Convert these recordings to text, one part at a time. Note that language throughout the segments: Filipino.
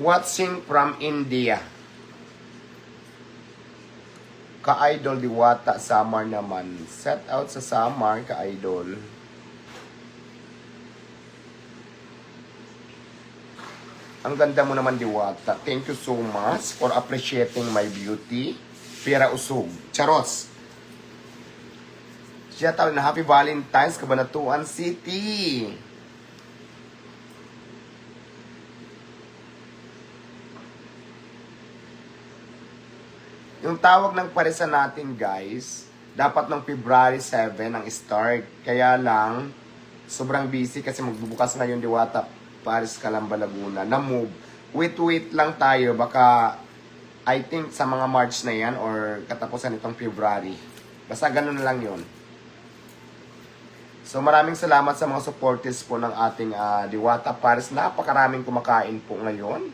Watching from India. Ka-idol Diwata, Samar naman. Set out sa Samar, ka-idol. Ang ganda mo naman, Diwata. Thank you so much for appreciating my beauty. Pira usog. Charos. Siya tawag na Happy Valentine's, Cabanatuan City. Yung tawag ng parisa natin, guys, dapat ng February 7 ang start. Kaya lang, sobrang busy kasi magbubukas na yung Diwata Paris Calamba Laguna na move. Wait lang tayo. Baka, I think sa mga March na yan or katapusan itong February. Basta ganun na lang yun. So maraming salamat sa mga supporters po ng ating Diwata Paris. Napakaraming kumakain po ngayon.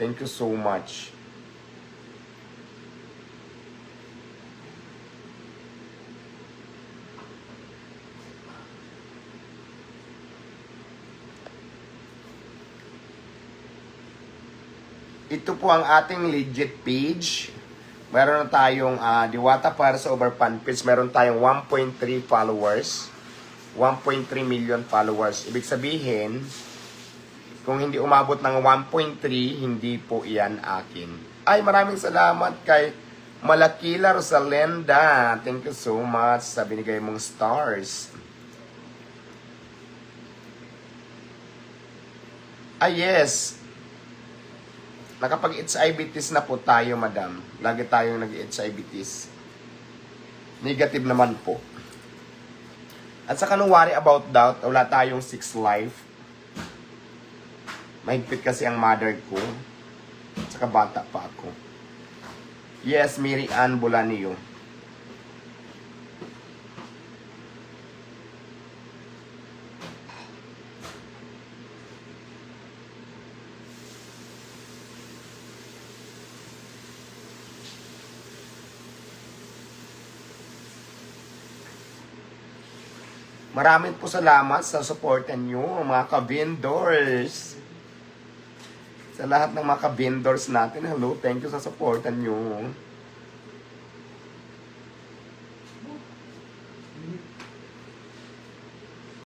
Thank you so much. Ito po ang ating legit page. Meron na tayong Diwata para sa over fan page. Meron tayong 1.3 followers. 1.3 million followers. Ibig sabihin, kung hindi umabot ng 1.3, hindi po iyan akin. Ay, maraming salamat kay Malakila Rosalenda. Thank you so much sa binigay mong stars. Yes. Nakapag-HIV test na po tayo, madam. Lagi tayong nag-HIV test. Negative naman po. At saka no worry about that, wala tayong 6 life. Mahigpit kasi ang mother ko. At saka bata pa ako. Yes, Mary Ann Bulanio. Maraming po salamat sa supportan nyo, mga ka-vendors. Sa lahat ng mga ka-vendors natin, hello, thank you sa supportan nyo.